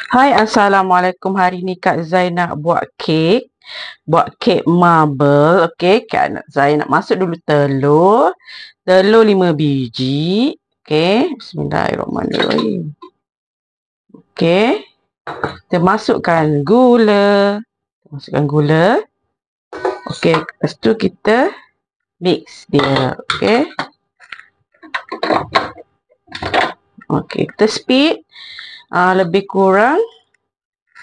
Hai, Assalamualaikum. Hari ni Kak Zai nak buat kek. Buat kek marble. Okey, Kak Zai nak masuk dulu telur. Telur 5 biji. Okey, bismillahirrahmanirrahim. Okey, kita masukkan gula. Okey, lepas tu kita mix dia. Okey. Okey, kita speed lebih kurang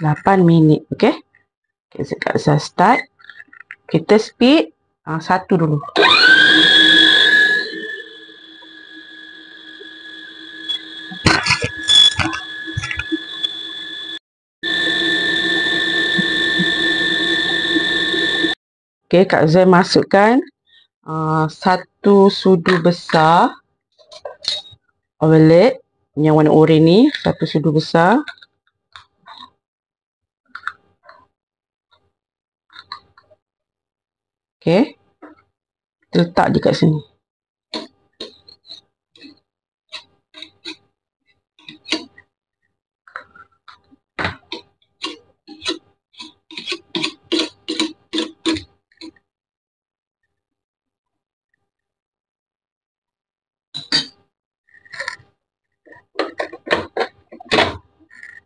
8 minit. Okey. Okay, Kak Zai start. Kita speed satu dulu. Okey, Kak Zai masukkan satu sudu besar omelette yang warna oranye ni, satu sudu besar. Okey, kita letak dekat sini.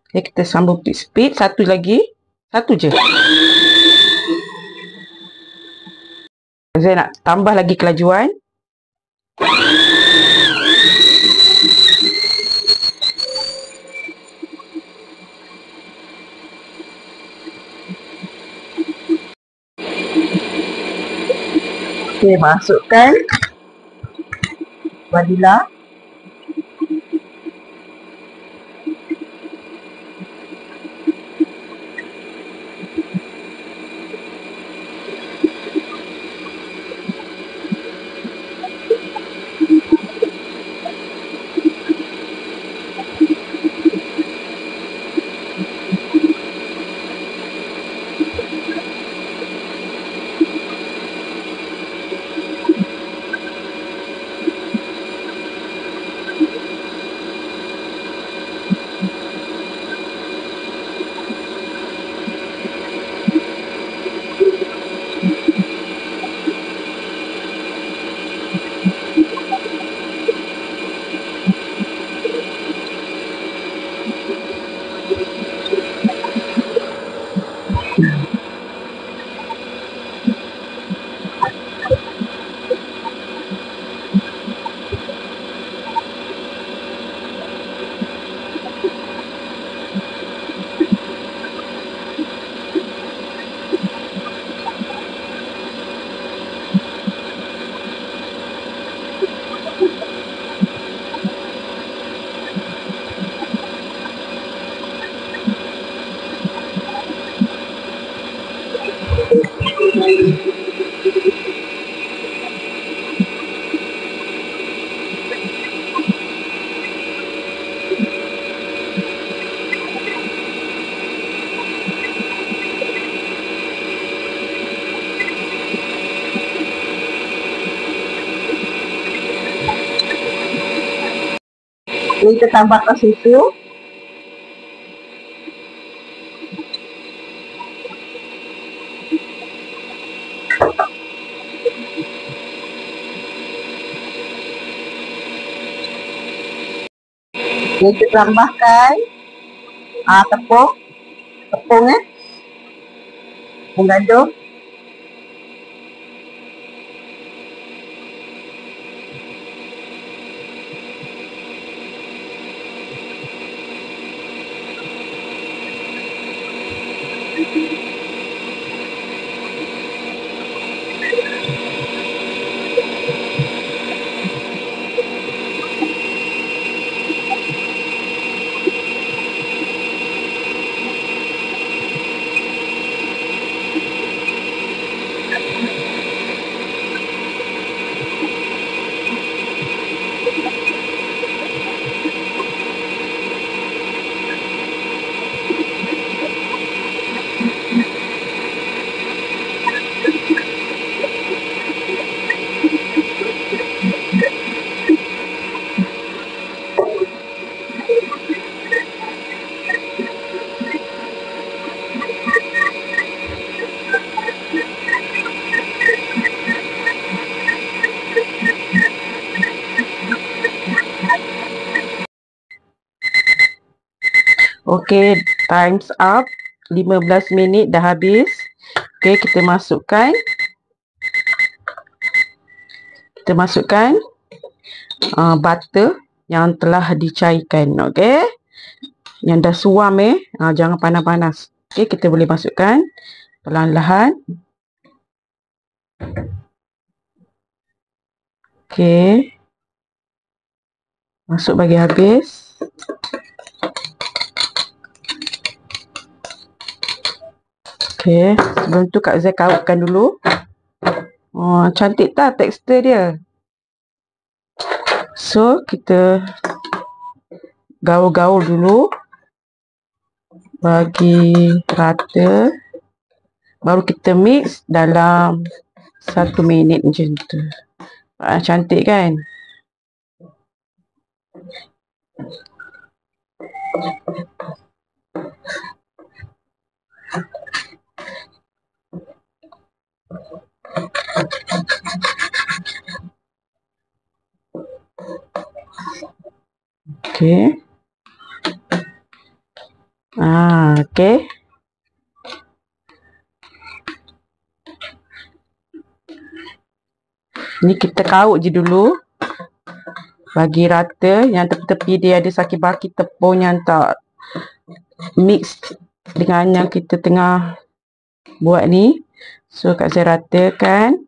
Okay, kita sambung speed. Satu lagi. Satu je. Saya nak tambah lagi kelajuan. Okay, masukkan vanila. Kita tambahkan susu. Kita tambahkan tepung. Tepung gandum. Okey, time's up. 15 minit dah habis. Okey, kita masukkan butter yang telah dicairkan. Okey. Yang dah suam jangan panas-panas. Okey, kita boleh masukkan perlahan-lahan. Okey. Masuk bagi habis. Okey, sebelum tu Kak Zai kautkan dulu. Oh, cantik tak tekstur dia? So, kita gaul-gaul dulu. Bagi rata. Baru kita mix dalam 1 minit macam tu. Cantik kan? Okey. Okey. Ni kita kaut je dulu. Bagi rata. Yang tepi-tepi dia ada saki-baki tepung yang tak mix dengan yang kita tengah buat ni. So, Kak Zai ratakan.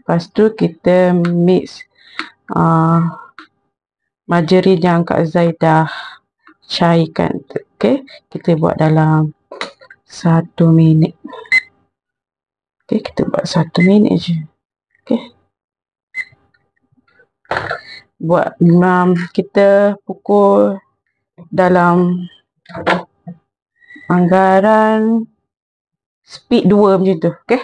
Lepas tu kita mix margarin yang Kak Zai dah cairkan. Okey, kita buat dalam 1 minit. Okey, kita buat 1 minit je. Okey. Buat kita pukul dalam anggaran speed 2 macam tu. Okey.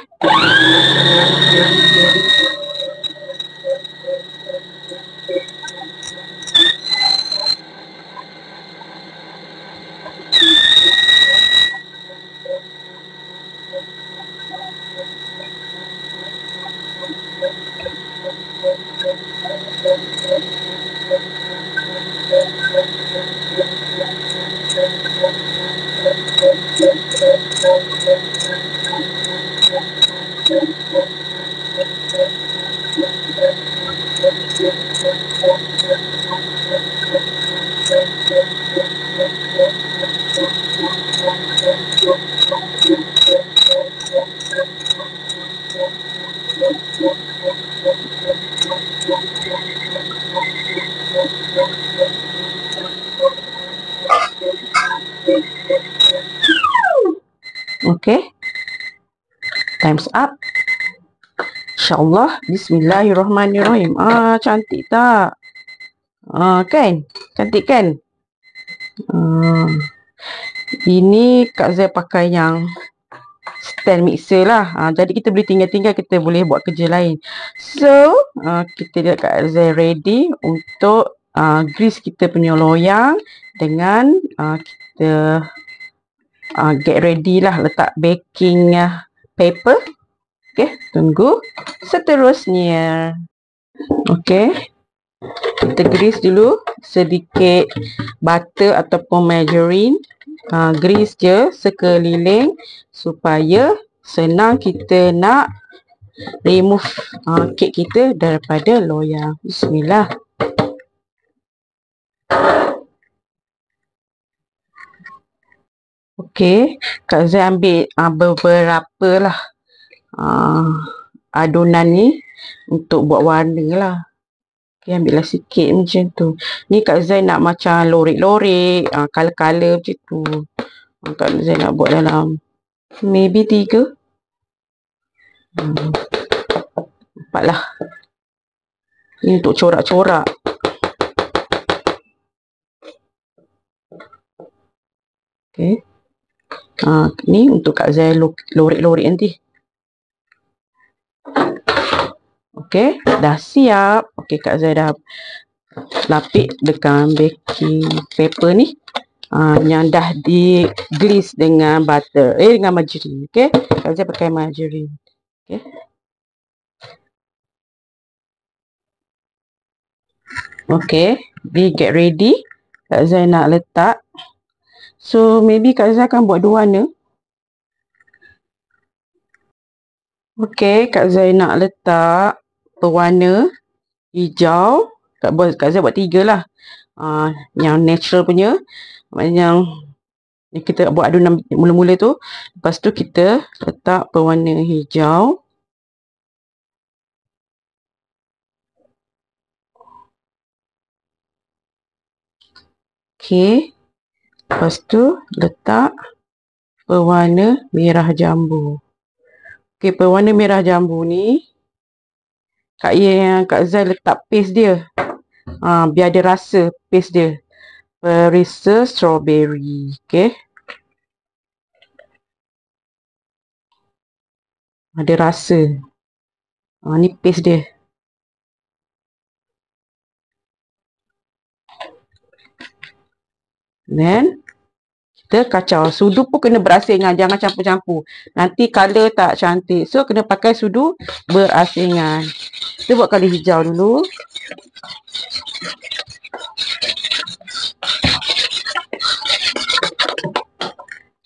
Okey. Time's up. InsyaAllah. Bismillahirrahmanirrahim. Cantik tak? Kan? Cantik kan? Ini Kak Zai pakai yang stand mixer lah. Jadi kita boleh tinggal-tinggal, kita boleh buat kerja lain. So, kita lihat Kak Zai ready untuk grease kita punya loyang dengan kita get ready lah, letak baking paper. Okey, tunggu seterusnya. Okey, kita grease dulu sedikit butter ataupun margarine. Grease je sekeliling supaya senang kita nak remove kek kita daripada loyang. Bismillah. Okey, Kak Zai ambil beberapa lah adunan ni untuk buat warna lah. Okey, ambillah sikit macam tu. Ni Kak Zai nak macam lorek-lorek, color-color macam tu. Kak Zai nak buat dalam maybe 3. 4 lah. Ni untuk corak-corak. Okey. Ni untuk Kak Zai lorek-lorek nanti. Okey, dah siap. Okey, Kak Zai dah lapik dengan baking paper ni. Yang dah di glaze dengan butter. Dengan margarine. Okey, Kak Zai pakai margarine. Okey. Okey, we get ready. Kak Zai nak letak So maybe Kak Zai akan buat 2 warna. Okey, Kak Zai nak letak pewarna hijau. Kak Zai buat 3 lah. Yang natural punya, yang kita buat adunan mula-mula tu. Lepas tu kita letak pewarna hijau. Okey. Lepas tu letak pewarna merah jambu. Okey, pewarna merah jambu ni Kak Zai letak paste dia. Biar ada rasa paste dia. Perisa strawberry. Okey. Ada rasa. Ni paste dia. Then kita kacau. Sudu pun kena berasingan, jangan campur-campur. Nanti color tak cantik. So kena pakai sudu berasingan. Kita buat color hijau dulu.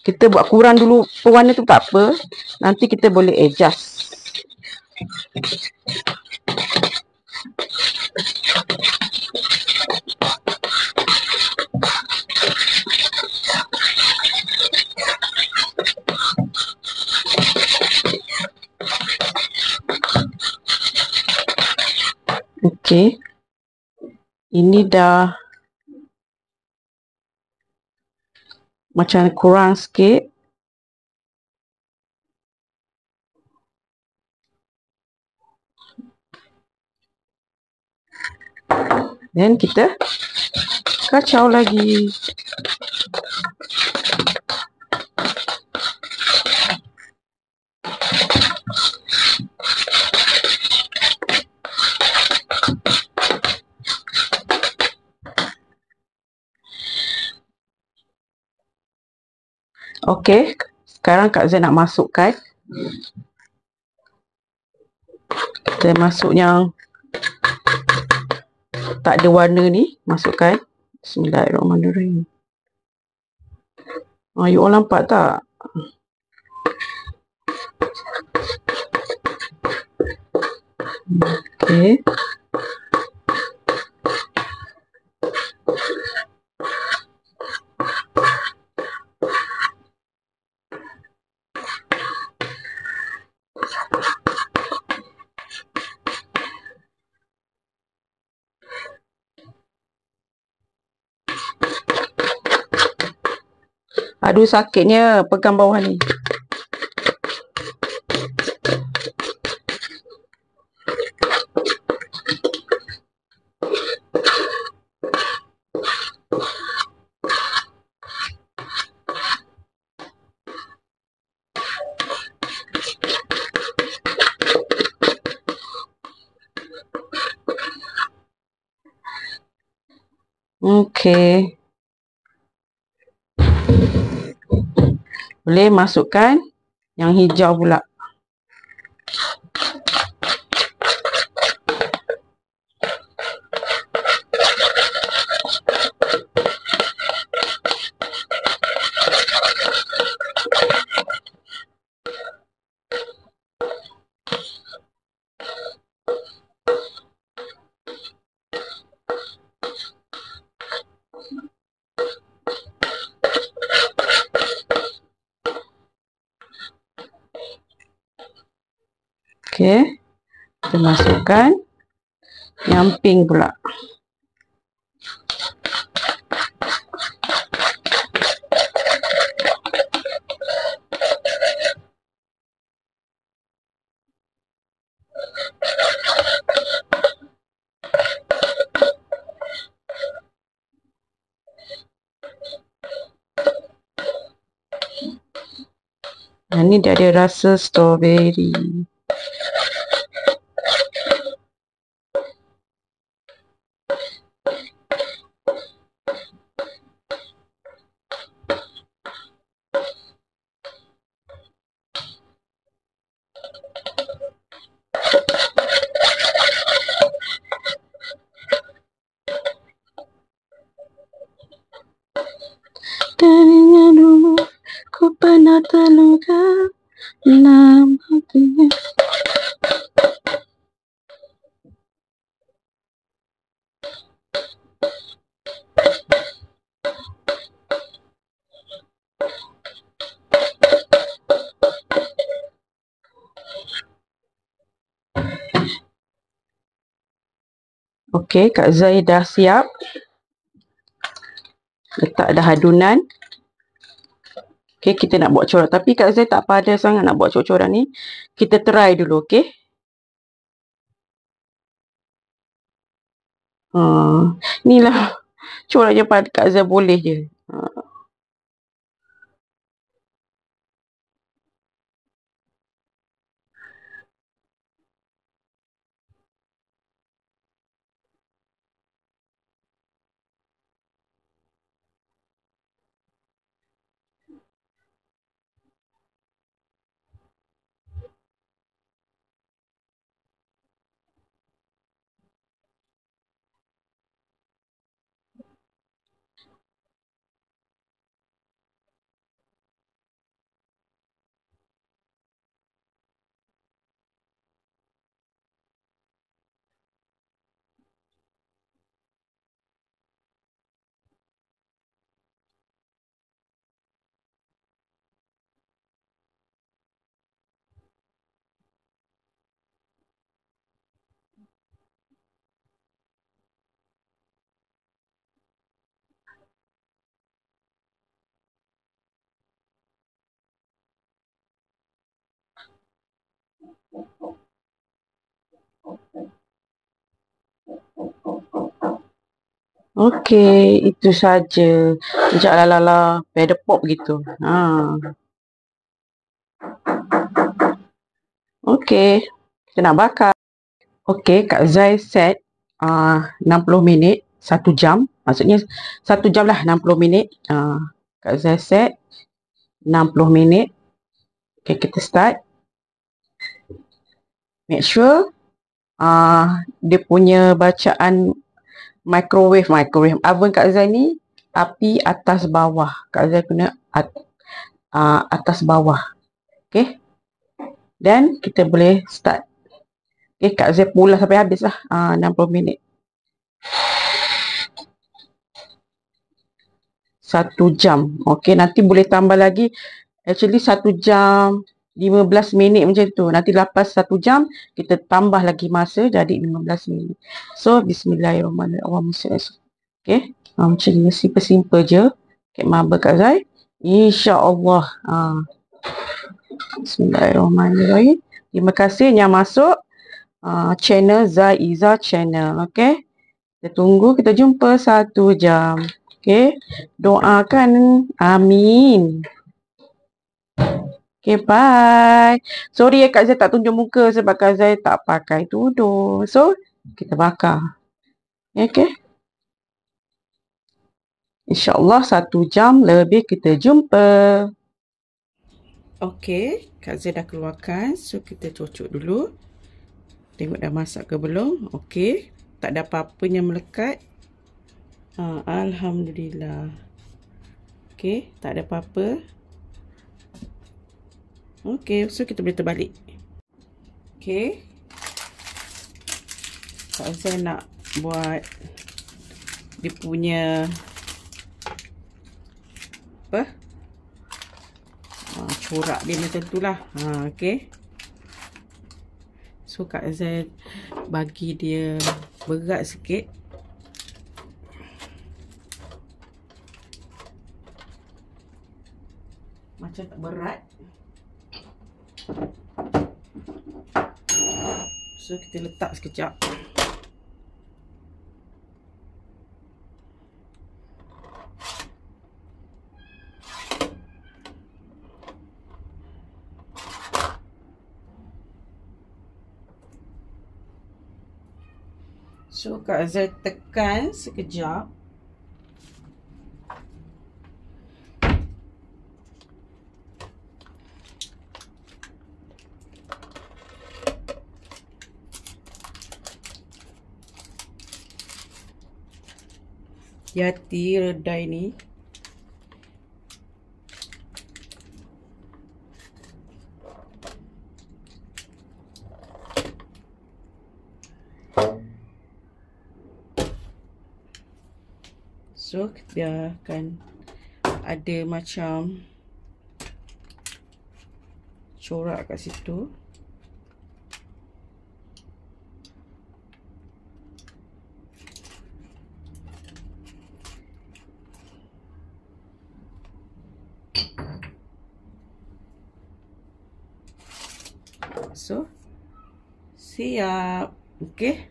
Kita buat kurang dulu pewarna tu tak apa. Nanti kita boleh adjust. Okey. Ini dah macam kurang sikit. Dan kita kacau lagi. Okey, sekarang Kak Zai nak masukkan. Kita masuk yang tak ada warna ni, masukkan. Bismillahirrahmanirrahim. You all nampak tak? Okey. Aduh, sakitnya pegang bawah ni. Okey. Boleh masukkan yang hijau pula. Okey. Kita masukkan yang pink pula. Ni dia ada rasa strawberry. pernah terluka dalam hatinya. Okey, Kak Zai dah siap. Letak dah adunan. Okey, kita nak buat corak. Tapi Kak Zai tak pada sangat nak buat corak-corak ni. Kita try dulu, okey? Inilah corak je pada Kak Zai boleh je. Okey, itu saja. Sekejap lah, pedal pop gitu. Okey, kita nak bakar. Okey, Kak Zai set 60 minit, 1 jam. Maksudnya 1 jam lah, 60 minit. Kak Zai set 60 minit. Okey, kita start. Make sure dia punya bacaan microwave oven Kak Zai ni api atas bawah. Kak Zai guna atas bawah. Okey. Dan kita boleh start. Okey, Kak Zai pula sampai habis lah 60 minit. 1 jam. Okey, nanti boleh tambah lagi. Actually 1 jam 15 minit macam tu. Nanti lepas 1 jam kita tambah lagi masa jadi 15 minit. So bismillahirrahmanirrahim. Okey, macam ni simple je. Kek marble Kak Zai. InsyaAllah. Bismillahirrahmanirrahim. Terima kasih yang masuk channel Zai Izzah channel. Okey. Kita tunggu, kita jumpa 1 jam. Okey. Doakan. Amin. Okay, bye. Sorry Kak Zai tak tunjuk muka sebab Kak Zai tak pakai tudung. So, kita bakar. Okay. InsyaAllah 1 jam lebih kita jumpa. Okay, Kak Zai dah keluarkan. So, kita cocok dulu. Tengok dah masak ke belum. Okay. Tak ada apa-apa yang melekat. Alhamdulillah. Okay, tak ada apa-apa. Okay, so kita boleh terbalik. Okay. Kak Zai nak buat dia punya apa? Corak dia macam tu lah. Okay. So Kak Zai bagi dia berat sikit. Macam tak berat. So kita letak sekejap. So Kak Zai tekan sekejap. Hati redai ni. So biarkan ada macam corak kat situ. So siap. Okey.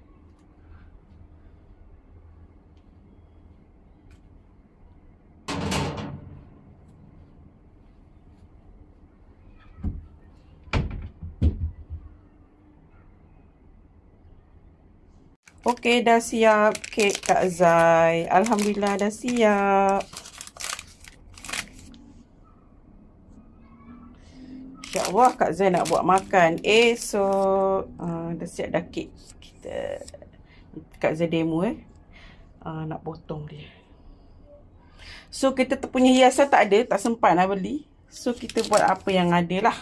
Okey, dah siap kek Kak Zai. Alhamdulillah dah siap. InsyaAllah Kak Zai nak buat makan esok. Dah siap dah kek kita. Kak Zai demo nak potong dia. So kita punya hiasan tak ada, tak sempat nak beli. So kita buat apa yang ada lah.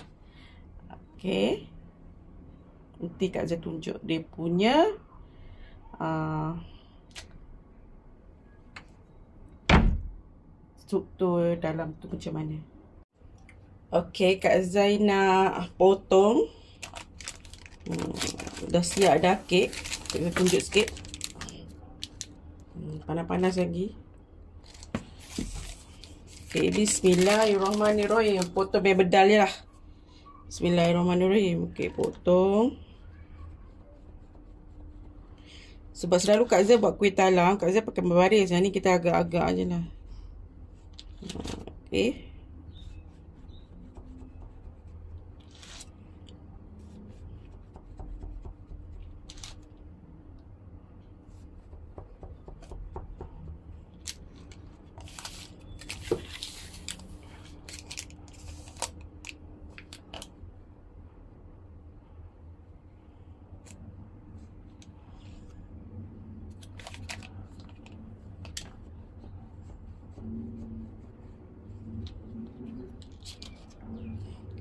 Okey. Nanti Kak Zai tunjuk dia punya struktur dalam tu macam mana. Okey, Kak Zai nak potong. Dah siap dah kek. Kita tunjuk sikit. Panas-panas lagi. Okey, bismillahirrahmanirrahim. Potong biar bedal je lah. Bismillahirrahmanirrahim. Okey, potong. Sebab selalu Kak Zai buat kuih talam, Kak Zai pakai berbaris. Yang ni kita agak-agak je lah. Okey.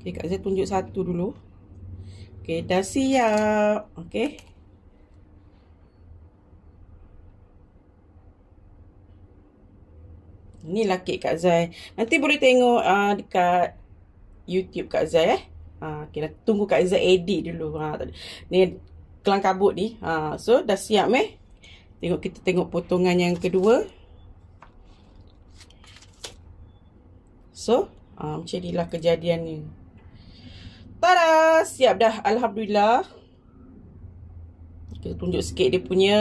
Okey, Kak Zai tunjuk satu dulu. Okey, dah siap. Okey. Inilah kek Kak Zai. Nanti boleh tengok dekat YouTube Kak Zai okay, tunggu Kak Zai edit dulu. Ni kelang kabut ni. So dah siap kita tengok potongan yang kedua. So macam inilah kejadiannya. Tada! Siap dah. Alhamdulillah. Kita tunjuk sikit dia punya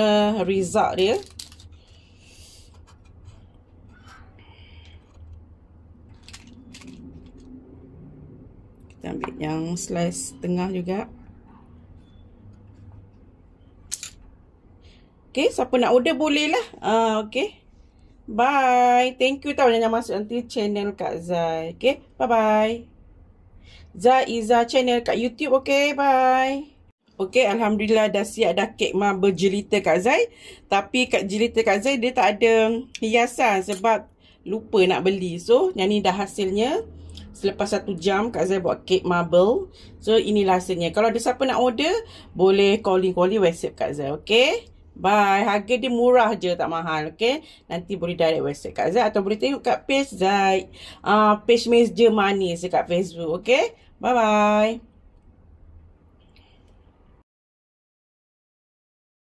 result dia. Kita ambil yang slice tengah juga. Okay, siapa nak order boleh lah. Okay. Bye. Thank you tau jangan masuk nanti channel Kak Zai. Okay, bye-bye. Zai Iza channel kat YouTube. Okay, bye. Okay, Alhamdulillah dah siap dah kek marble jelita Kak Zai. Tapi kat jelita Kak Zai dia tak ada hiasan sebab lupa nak beli. So, yang ni dah hasilnya. Selepas 1 jam Kak Zai buat kek marble. So, inilah hasilnya. Kalau ada siapa nak order, boleh calling WhatsApp Kak Zai. Okay. Bye. Harga dia murah je, tak mahal. Okay. Nanti boleh direct WhatsApp Kak Zai atau boleh tengok kat page Zai. Page Meja Manis dekat Facebook. Okay. Bye-bye.